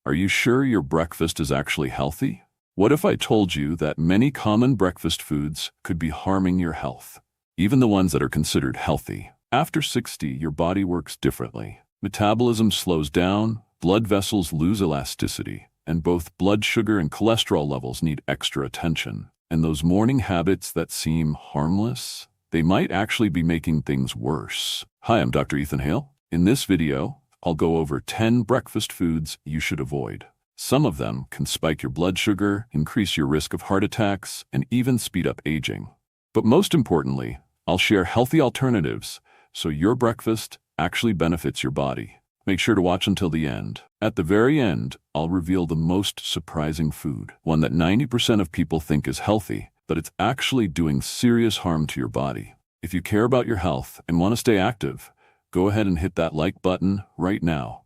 Are you sure your breakfast is actually healthy? What if I told you that many common breakfast foods could be harming your health, even the ones that are considered healthy? After 60, your body works differently. Metabolism slows down, blood vessels lose elasticity, and both blood sugar and cholesterol levels need extra attention. And those morning habits that seem harmless, they might actually be making things worse. Hi, I'm Dr. Ethan Hale. In this video, I'll go over 10 breakfast foods you should avoid. Some of them can spike your blood sugar, increase your risk of heart attacks, and even speed up aging. But most importantly, I'll share healthy alternatives so your breakfast actually benefits your body. Make sure to watch until the end. At the very end, I'll reveal the most surprising food, one that 90% of people think is healthy, but it's actually doing serious harm to your body. If you care about your health and want to stay active, go ahead and hit that like button right now.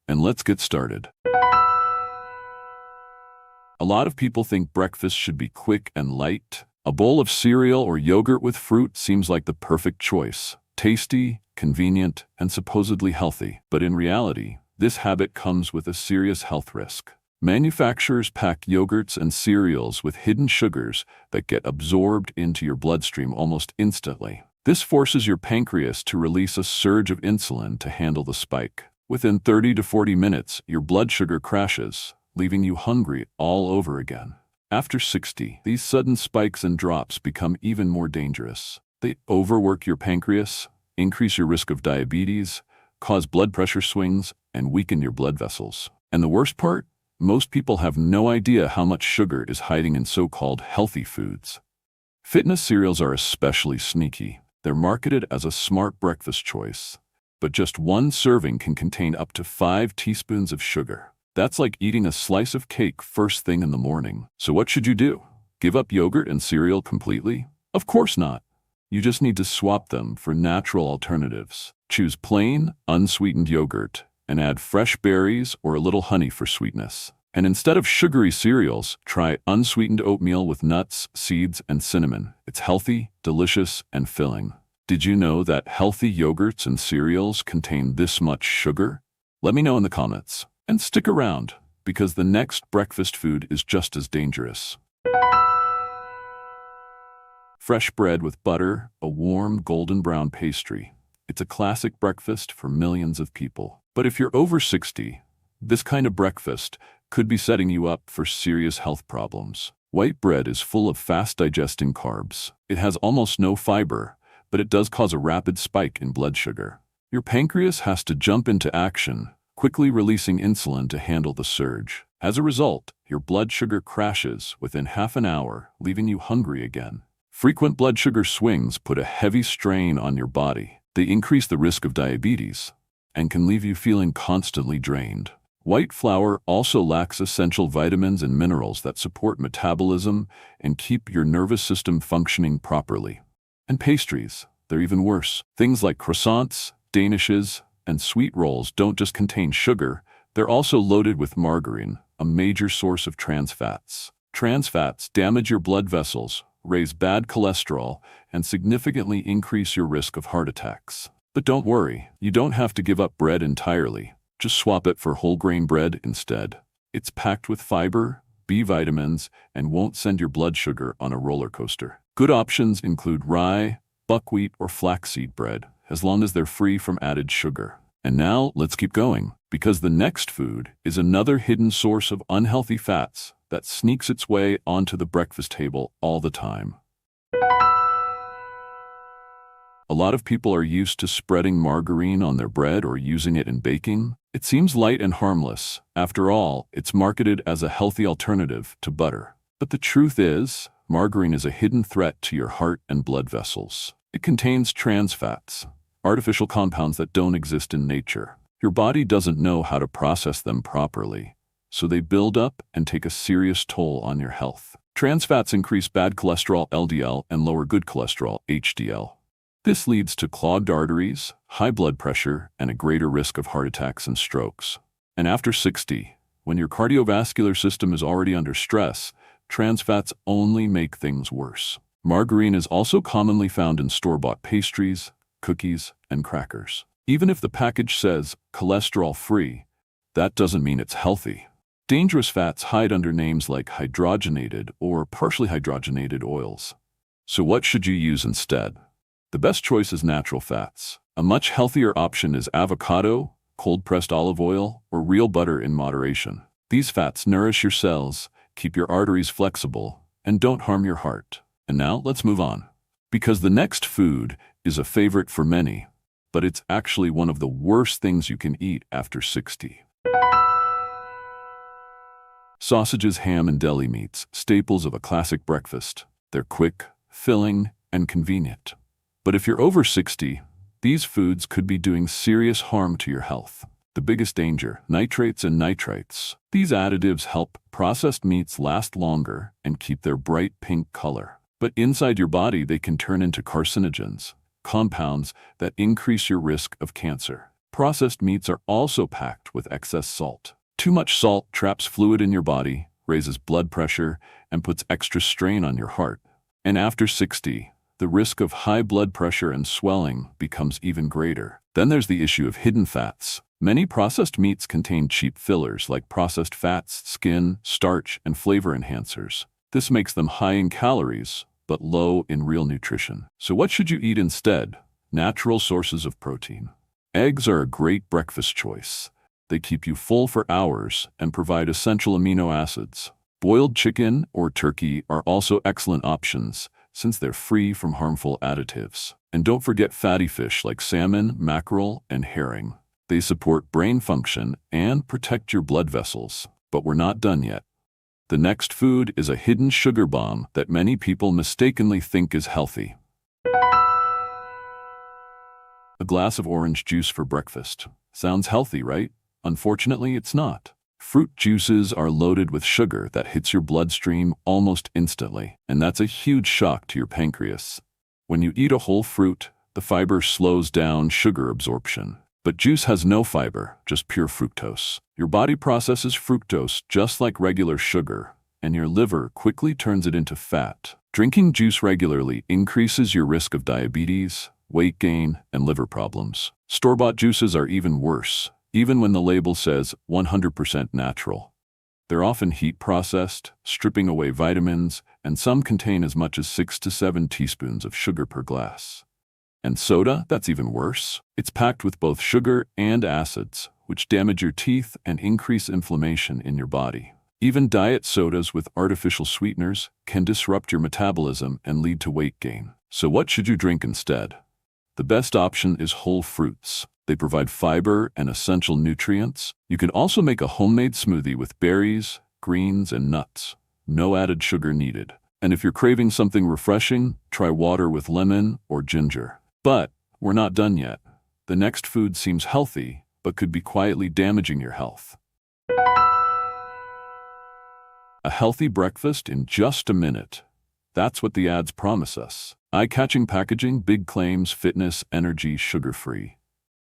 And let's get started. A lot of people think breakfast should be quick and light. A bowl of cereal or yogurt with fruit seems like the perfect choice. Tasty, convenient, and supposedly healthy. But in reality, this habit comes with a serious health risk. Manufacturers pack yogurts and cereals with hidden sugars that get absorbed into your bloodstream almost instantly. This forces your pancreas to release a surge of insulin to handle the spike. Within 30 to 40 minutes, your blood sugar crashes, leaving you hungry all over again. After 60, these sudden spikes and drops become even more dangerous. They overwork your pancreas, increase your risk of diabetes, cause blood pressure swings, and weaken your blood vessels. And the worst part? Most people have no idea how much sugar is hiding in so-called healthy foods. Fitness cereals are especially sneaky. They're marketed as a smart breakfast choice, but just one serving can contain up to 5 teaspoons of sugar. That's like eating a slice of cake first thing in the morning. So what should you do? Give up yogurt and cereal completely? Of course not. You just need to swap them for natural alternatives. Choose plain, unsweetened yogurt and add fresh berries or a little honey for sweetness. And instead of sugary cereals, try unsweetened oatmeal with nuts, seeds, and cinnamon. It's healthy, delicious, and filling. Did you know that healthy yogurts and cereals contain this much sugar? Let me know in the comments. And stick around, because the next breakfast food is just as dangerous. Fresh bread with butter, a warm golden brown pastry. It's a classic breakfast for millions of people. But if you're over 60, this kind of breakfast could be setting you up for serious health problems. White bread is full of fast-digesting carbs. It has almost no fiber, but it does cause a rapid spike in blood sugar. Your pancreas has to jump into action, quickly releasing insulin to handle the surge. As a result, your blood sugar crashes within half an hour, leaving you hungry again. Frequent blood sugar swings put a heavy strain on your body. They increase the risk of diabetes and can leave you feeling constantly drained. White flour also lacks essential vitamins and minerals that support metabolism and keep your nervous system functioning properly. And pastries, they're even worse. Things like croissants, danishes, and sweet rolls don't just contain sugar, they're also loaded with margarine, a major source of trans fats. Trans fats damage your blood vessels, raise bad cholesterol, and significantly increase your risk of heart attacks. But don't worry, you don't have to give up bread entirely. Just swap it for whole grain bread instead. It's packed with fiber, B vitamins, and won't send your blood sugar on a roller coaster. Good options include rye, buckwheat, or flaxseed bread, as long as they're free from added sugar. And now, let's keep going, because the next food is another hidden source of unhealthy fats that sneaks its way onto the breakfast table all the time. A lot of people are used to spreading margarine on their bread or using it in baking. It seems light and harmless. After all, it's marketed as a healthy alternative to butter. But the truth is, margarine is a hidden threat to your heart and blood vessels. It contains trans fats, artificial compounds that don't exist in nature. Your body doesn't know how to process them properly, so they build up and take a serious toll on your health. Trans fats increase bad cholesterol LDL and lower good cholesterol HDL. This leads to clogged arteries, high blood pressure, and a greater risk of heart attacks and strokes. And after 60, when your cardiovascular system is already under stress, trans fats only make things worse. Margarine is also commonly found in store-bought pastries, cookies, and crackers. Even if the package says cholesterol-free, that doesn't mean it's healthy. Dangerous fats hide under names like hydrogenated or partially hydrogenated oils. So what should you use instead? The best choice is natural fats. A much healthier option is avocado, cold-pressed olive oil, or real butter in moderation. These fats nourish your cells, keep your arteries flexible, and don't harm your heart. And now let's move on. Because the next food is a favorite for many, but it's actually one of the worst things you can eat after 60. Sausages, ham, and deli meats, staples of a classic breakfast. They're quick, filling, and convenient. But if you're over 60, these foods could be doing serious harm to your health. The biggest danger, nitrates and nitrites. These additives help processed meats last longer and keep their bright pink color. But inside your body, they can turn into carcinogens, compounds that increase your risk of cancer. Processed meats are also packed with excess salt. Too much salt traps fluid in your body, raises blood pressure, and puts extra strain on your heart. And after 60, the risk of high blood pressure and swelling becomes even greater. Then there's the issue of hidden fats. Many processed meats contain cheap fillers like processed fats, skin, starch, and flavor enhancers. This makes them high in calories, but low in real nutrition. So what should you eat instead? Natural sources of protein. Eggs are a great breakfast choice. They keep you full for hours and provide essential amino acids. Boiled chicken or turkey are also excellent options, since they're free from harmful additives. And don't forget fatty fish like salmon, mackerel, and herring. They support brain function and protect your blood vessels. But we're not done yet. The next food is a hidden sugar bomb that many people mistakenly think is healthy. A glass of orange juice for breakfast. Sounds healthy, right? Unfortunately, it's not. Fruit juices are loaded with sugar that hits your bloodstream almost instantly, and that's a huge shock to your pancreas. When you eat a whole fruit, the fiber slows down sugar absorption. But juice has no fiber, just pure fructose. Your body processes fructose just like regular sugar, and your liver quickly turns it into fat. Drinking juice regularly increases your risk of diabetes, weight gain, and liver problems. Store-bought juices are even worse, even when the label says 100% natural. They're often heat-processed, stripping away vitamins, and some contain as much as 6 to 7 teaspoons of sugar per glass. And soda, that's even worse. It's packed with both sugar and acids, which damage your teeth and increase inflammation in your body. Even diet sodas with artificial sweeteners can disrupt your metabolism and lead to weight gain. So what should you drink instead? The best option is whole fruits. They provide fiber and essential nutrients. You can also make a homemade smoothie with berries, greens, and nuts. No added sugar needed. And if you're craving something refreshing, try water with lemon or ginger. But we're not done yet. The next food seems healthy, but could be quietly damaging your health. A healthy breakfast in just a minute. That's what the ads promise us. Eye-catching packaging, big claims, fitness, energy, sugar-free.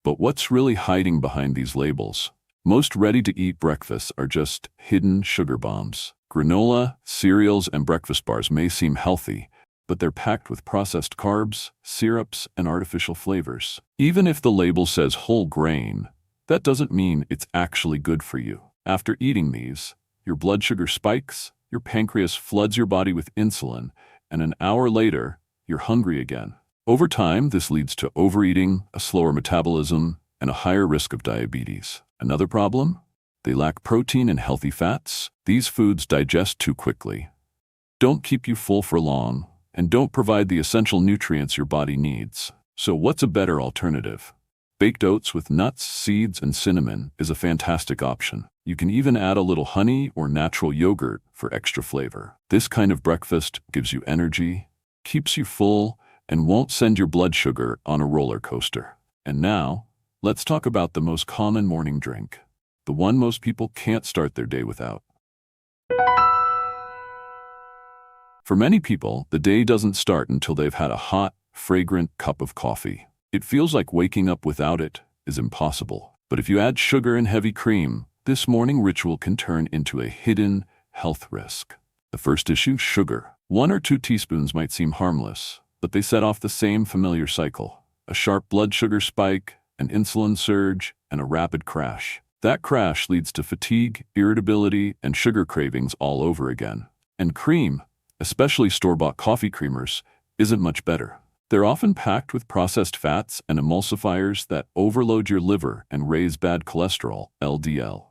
But what's really hiding behind these labels? Most ready-to-eat breakfasts are just hidden sugar bombs. Granola, cereals, and breakfast bars may seem healthy, but they're packed with processed carbs, syrups, and artificial flavors. Even if the label says whole grain, that doesn't mean it's actually good for you. After eating these, your blood sugar spikes, your pancreas floods your body with insulin, and an hour later, you're hungry again. Over time, this leads to overeating, a slower metabolism, and a higher risk of diabetes. Another problem? They lack protein and healthy fats. These foods digest too quickly, don't keep you full for long, and don't provide the essential nutrients your body needs. So what's a better alternative? Baked oats with nuts, seeds, and cinnamon is a fantastic option. You can even add a little honey or natural yogurt for extra flavor. This kind of breakfast gives you energy, keeps you full, and won't send your blood sugar on a roller coaster. And now, let's talk about the most common morning drink, the one most people can't start their day without. For many people, the day doesn't start until they've had a hot, fragrant cup of coffee. It feels like waking up without it is impossible. But if you add sugar and heavy cream, this morning ritual can turn into a hidden health risk. The first issue, sugar. 1 or 2 teaspoons might seem harmless, but they set off the same familiar cycle. A sharp blood sugar spike, an insulin surge, and a rapid crash. That crash leads to fatigue, irritability, and sugar cravings all over again. And cream, especially store-bought coffee creamers, isn't much better. They're often packed with processed fats and emulsifiers that overload your liver and raise bad cholesterol, LDL.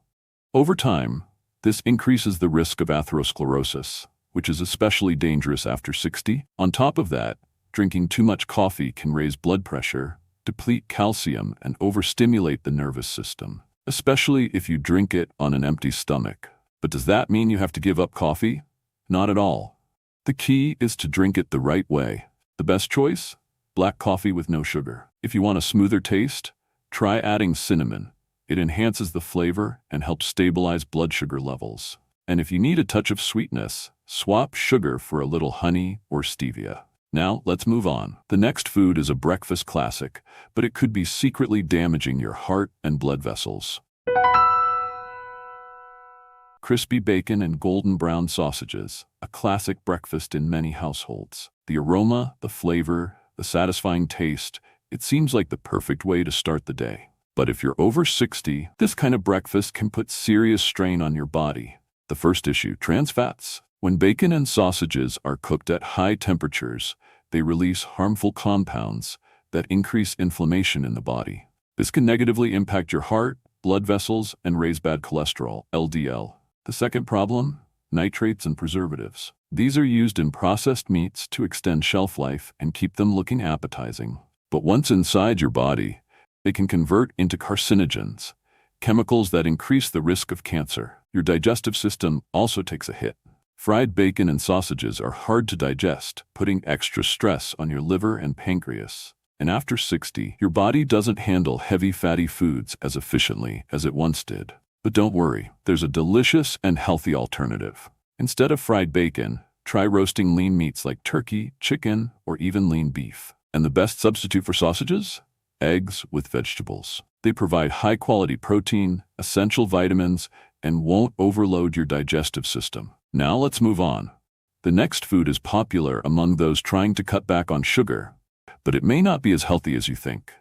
Over time, this increases the risk of atherosclerosis, which is especially dangerous after 60. On top of that, drinking too much coffee can raise blood pressure, deplete calcium, and overstimulate the nervous system, especially if you drink it on an empty stomach. But does that mean you have to give up coffee? Not at all. The key is to drink it the right way. The best choice? Black coffee with no sugar. If you want a smoother taste, try adding cinnamon. It enhances the flavor and helps stabilize blood sugar levels. And if you need a touch of sweetness, swap sugar for a little honey or stevia. Now, let's move on. The next food is a breakfast classic, but it could be secretly damaging your heart and blood vessels. Crispy bacon and golden brown sausages, a classic breakfast in many households. The aroma, the flavor, the satisfying taste, it seems like the perfect way to start the day. But if you're over 60, this kind of breakfast can put serious strain on your body. The first issue, trans fats. When bacon and sausages are cooked at high temperatures, they release harmful compounds that increase inflammation in the body. This can negatively impact your heart, blood vessels, and raise bad cholesterol, LDL. The second problem, nitrates and preservatives. These are used in processed meats to extend shelf life and keep them looking appetizing. But once inside your body, they can convert into carcinogens, chemicals that increase the risk of cancer. Your digestive system also takes a hit. Fried bacon and sausages are hard to digest, putting extra stress on your liver and pancreas. And after 60, your body doesn't handle heavy fatty foods as efficiently as it once did. But don't worry, there's a delicious and healthy alternative. Instead of fried bacon, try roasting lean meats like turkey, chicken, or even lean beef. And the best substitute for sausages? Eggs with vegetables. They provide high-quality protein, essential vitamins, and won't overload your digestive system. Now let's move on. The next food is popular among those trying to cut back on sugar, but it may not be as healthy as you think.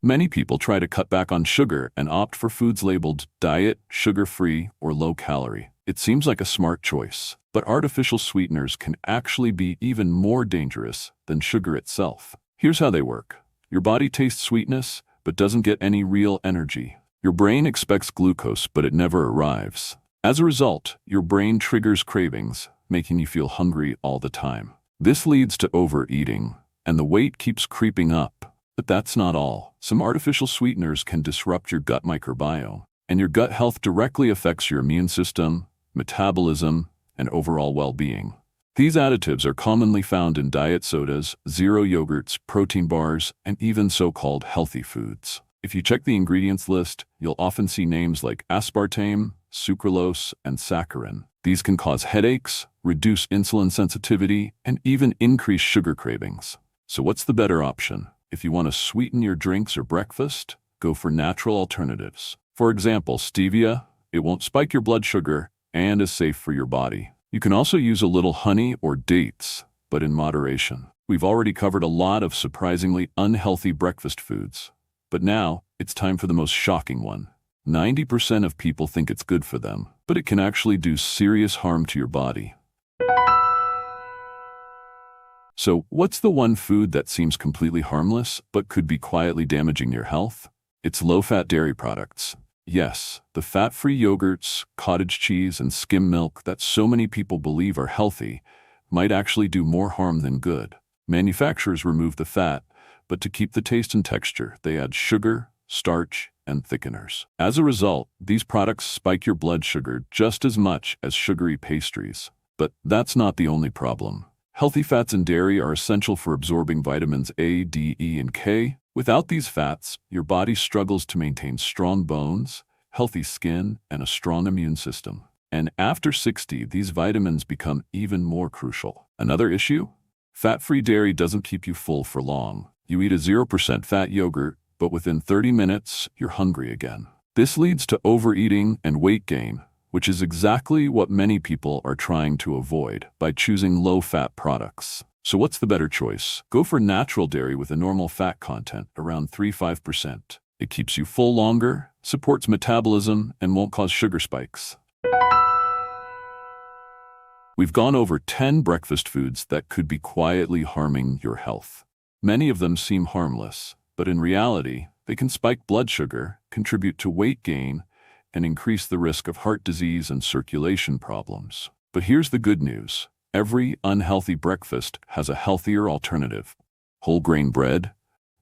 Many people try to cut back on sugar and opt for foods labeled diet, sugar-free, or low-calorie. It seems like a smart choice, but artificial sweeteners can actually be even more dangerous than sugar itself. Here's how they work. Your body tastes sweetness, but doesn't get any real energy. Your brain expects glucose, but it never arrives. As a result, your brain triggers cravings, making you feel hungry all the time. This leads to overeating, and the weight keeps creeping up. But that's not all. Some artificial sweeteners can disrupt your gut microbiome, and your gut health directly affects your immune system, metabolism, and overall well-being. These additives are commonly found in diet sodas, zero yogurts, protein bars, and even so-called healthy foods. If you check the ingredients list, you'll often see names like aspartame, sucralose, and saccharin. These can cause headaches, reduce insulin sensitivity, and even increase sugar cravings. So what's the better option? If you want to sweeten your drinks or breakfast, go for natural alternatives. For example, stevia. It won't spike your blood sugar and is safe for your body. You can also use a little honey or dates, but in moderation. We've already covered a lot of surprisingly unhealthy breakfast foods. But now, it's time for the most shocking one. 90% of people think it's good for them, but it can actually do serious harm to your body. So, what's the one food that seems completely harmless, but could be quietly damaging your health? It's low-fat dairy products. Yes, the fat-free yogurts, cottage cheese, and skim milk that so many people believe are healthy might actually do more harm than good. Manufacturers remove the fat, but to keep the taste and texture, they add sugar, starch, and thickeners. As a result, these products spike your blood sugar just as much as sugary pastries. But that's not the only problem. Healthy fats in dairy are essential for absorbing vitamins A, D, E, and K. Without these fats, your body struggles to maintain strong bones, healthy skin, and a strong immune system. And after 60, these vitamins become even more crucial. Another issue? Fat-free dairy doesn't keep you full for long. You eat a 0% fat yogurt, but within 30 minutes, you're hungry again. This leads to overeating and weight gain, which is exactly what many people are trying to avoid by choosing low-fat products. So what's the better choice? Go for natural dairy with a normal fat content, around 3–5%. It keeps you full longer, supports metabolism, and won't cause sugar spikes. We've gone over 10 breakfast foods that could be quietly harming your health. Many of them seem harmless, but in reality, they can spike blood sugar, contribute to weight gain, and increase the risk of heart disease and circulation problems. But here's the good news. Every unhealthy breakfast has a healthier alternative. Whole grain bread,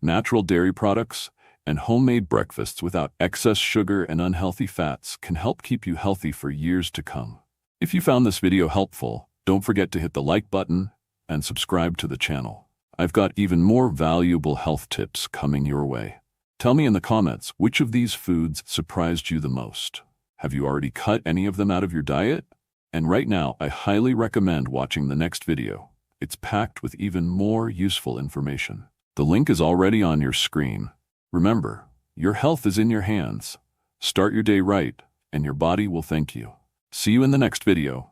natural dairy products, and homemade breakfasts without excess sugar and unhealthy fats can help keep you healthy for years to come. If you found this video helpful, don't forget to hit the like button and subscribe to the channel. I've got even more valuable health tips coming your way. Tell me in the comments which of these foods surprised you the most. Have you already cut any of them out of your diet? And right now, I highly recommend watching the next video. It's packed with even more useful information. The link is already on your screen. Remember, your health is in your hands. Start your day right, and your body will thank you. See you in the next video.